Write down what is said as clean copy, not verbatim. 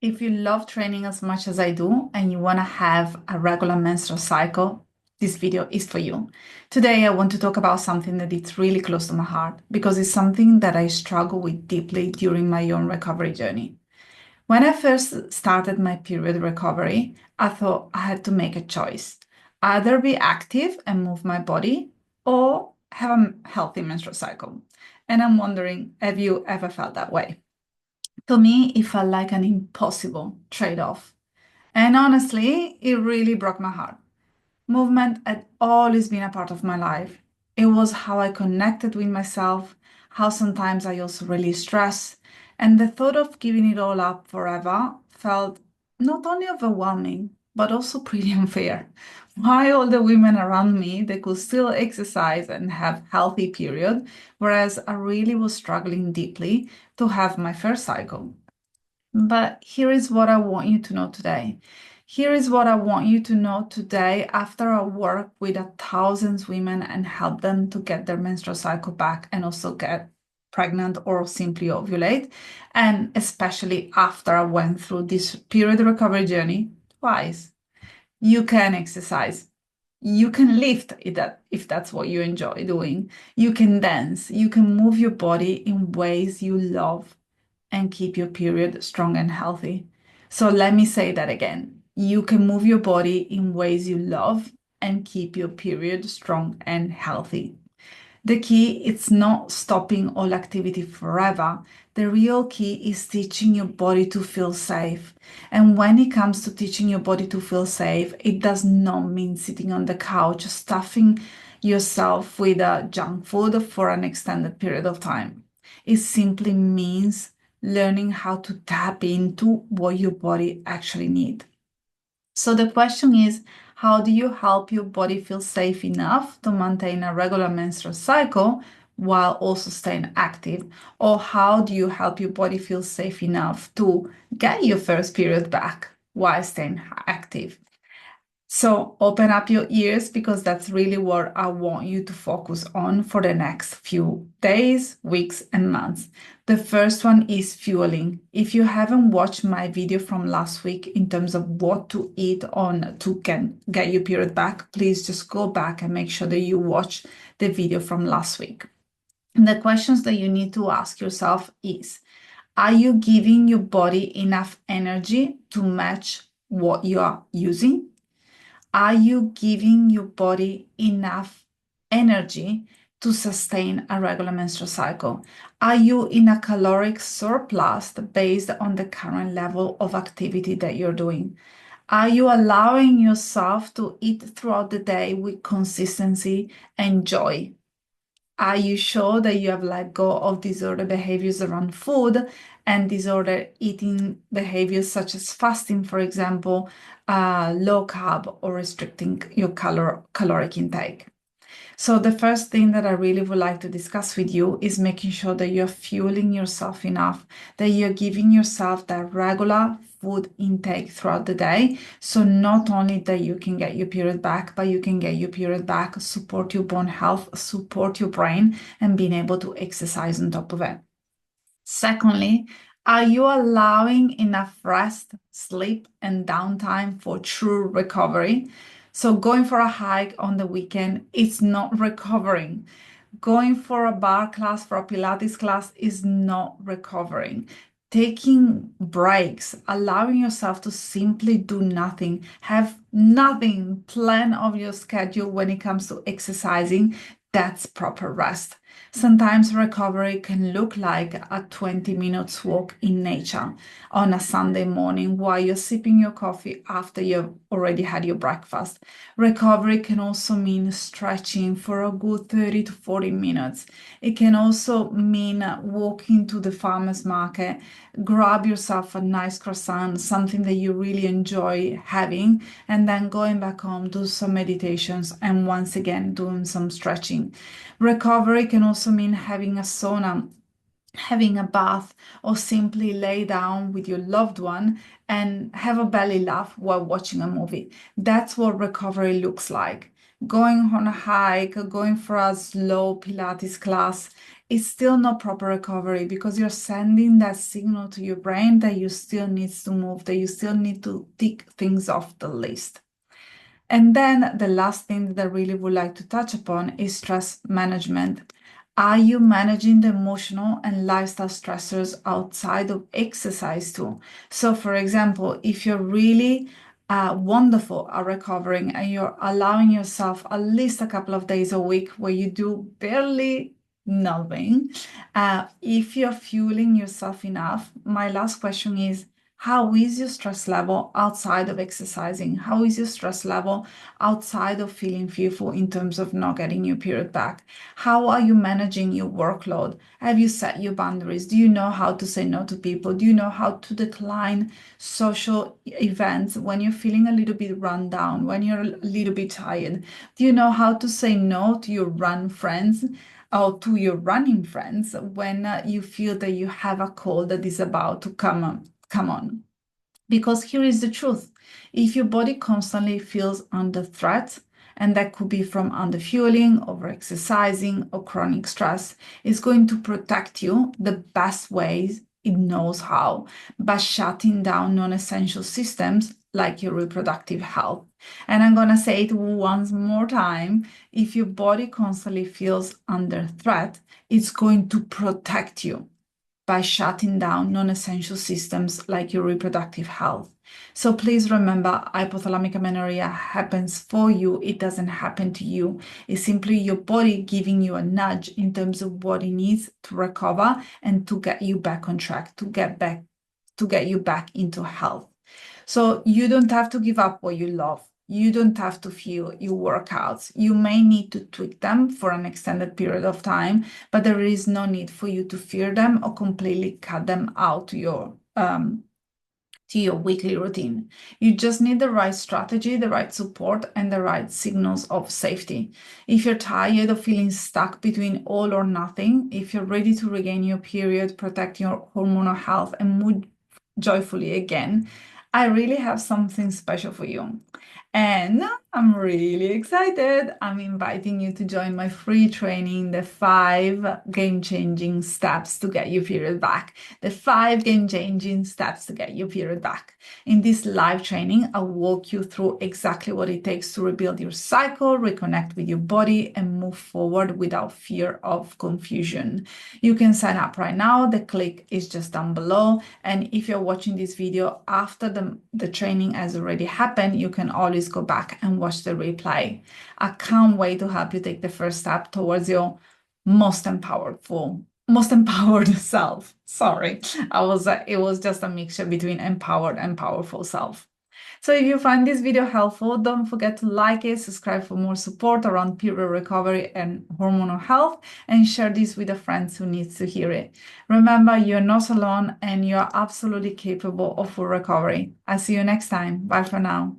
If you love training as much as I do and you want to have a regular menstrual cycle, this video is for you. Today, I want to talk about something that is really close to my heart because it's something that I struggle with deeply during my own recovery journey. When I first started my period recovery, I thought I had to make a choice, either be active and move my body or have a healthy menstrual cycle. And I'm wondering, have you ever felt that way? To me, it felt like an impossible trade-off. And honestly, it really broke my heart. Movement had always been a part of my life. It was how I connected with myself, how sometimes I also released stress, and the thought of giving it all up forever felt not only overwhelming, but also pretty unfair. Why all the women around me, they could still exercise and have healthy period, whereas I really was struggling deeply to have my first cycle. But here is what I want you to know today. Here is what I want you to know today after I work with thousands of women and help them to get their menstrual cycle back and also get pregnant or simply ovulate. And especially after I went through this period recovery journey twice. You can exercise. You can lift if that's what you enjoy doing. You can dance. You can move your body in ways you love and keep your period strong and healthy. So let me say that again. You can move your body in ways you love and keep your period strong and healthy. The key is not stopping all activity forever. The real key is teaching your body to feel safe. And when it comes to teaching your body to feel safe, it does not mean sitting on the couch, stuffing yourself with junk food for an extended period of time. It simply means learning how to tap into what your body actually needs. So the question is, how do you help your body feel safe enough to maintain a regular menstrual cycle while also staying active? Or how do you help your body feel safe enough to get your first period back while staying active? So open up your ears because that's really what I want you to focus on for the next few days, weeks, and months. The first one is fueling. If you haven't watched my video from last week in terms of what to eat on to get your period back, please just go back and make sure that you watch the video from last week. And the questions that you need to ask yourself is, are you giving your body enough energy to match what you are using? Are you giving your body enough energy to sustain a regular menstrual cycle? Are you in a caloric surplus based on the current level of activity that you're doing? Are you allowing yourself to eat throughout the day with consistency and joy? Are you sure that you have let go of disordered behaviors around food and disordered eating behaviors such as fasting, for example, low carb or restricting your caloric intake? So the first thing that I really would like to discuss with you is making sure that you're fueling yourself enough, that you're giving yourself that regular food intake throughout the day. So not only that you can get your period back, but you can get your period back, support your bone health, support your brain, and being able to exercise on top of it. Secondly, are you allowing enough rest, sleep, and downtime for true recovery? So going for a hike on the weekend, it's not recovering. Going for a bar class, for a Pilates class is not recovering. Taking breaks, allowing yourself to simply do nothing, have nothing planned of your schedule when it comes to exercising, that's proper rest. Sometimes recovery can look like a 20 minutes walk in nature on a Sunday morning while you're sipping your coffee after you've already had your breakfast. Recovery can also mean stretching for a good 30 to 40 minutes. It can also mean walking to the farmer's market, grab yourself a nice croissant, something that you really enjoy having, and then going back home, do some meditations, and once again, doing some stretching. Recovery can also mean having a sauna, having a bath, or simply lay down with your loved one and have a belly laugh while watching a movie. That's what recovery looks like. Going on a hike, going for a slow Pilates class, it's still not proper recovery because you're sending that signal to your brain that you still need to move, that you still need to tick things off the list. And then the last thing that I really would like to touch upon is stress management. Are you managing the emotional and lifestyle stressors outside of exercise too? So, for example, if you're really wonderful at recovering and you're allowing yourself at least a couple of days a week where you do barely nothing, if you're fueling yourself enough, my last question is, how is your stress level outside of exercising? How is your stress level outside of feeling fearful in terms of not getting your period back? How are you managing your workload? Have you set your boundaries? Do you know how to say no to people? Do you know how to decline social events when you're feeling a little bit run down, when you're a little bit tired? Do you know how to say no to your run friends? Or to your running friends when you feel that you have a call that is about to come on. Because here is the truth. If your body constantly feels under threat, and that could be from underfueling, overexercising, or chronic stress, it's going to protect you the best ways it knows how, by shutting down non-essential systems like your reproductive health. And I'm going to say it once more time. If your body constantly feels under threat, it's going to protect you by shutting down non-essential systems like your reproductive health. So please remember, hypothalamic amenorrhea happens for you. It doesn't happen to you. It's simply your body giving you a nudge in terms of what it needs to recover and to get you back on track, to get you back into health. So you don't have to give up what you love. You don't have to fuel your workouts. You may need to tweak them for an extended period of time, but there is no need for you to fear them or completely cut them out to your weekly routine. You just need the right strategy, the right support, and the right signals of safety. If you're tired of feeling stuck between all or nothing, if you're ready to regain your period, protect your hormonal health, and move joyfully again, I really have something special for you. And I'm really excited. I'm inviting you to join my free training, the 5 game-changing steps to get your period back. The 5 game-changing steps to get your period back. In this live training, I'll walk you through exactly what it takes to rebuild your cycle, reconnect with your body, and move forward without fear of confusion. You can sign up right now. The link is just down below. And if you're watching this video after the training has already happened, you can always go back and watch the replay. I can't wait to help you take the first step towards your most empowered self. Sorry, it was just a mixture between empowered and powerful self. So if you find this video helpful, don't forget to like it, subscribe for more support around period recovery and hormonal health, and share this with a friend who needs to hear it. Remember, you're not alone and you're absolutely capable of full recovery. I'll see you next time. Bye for now.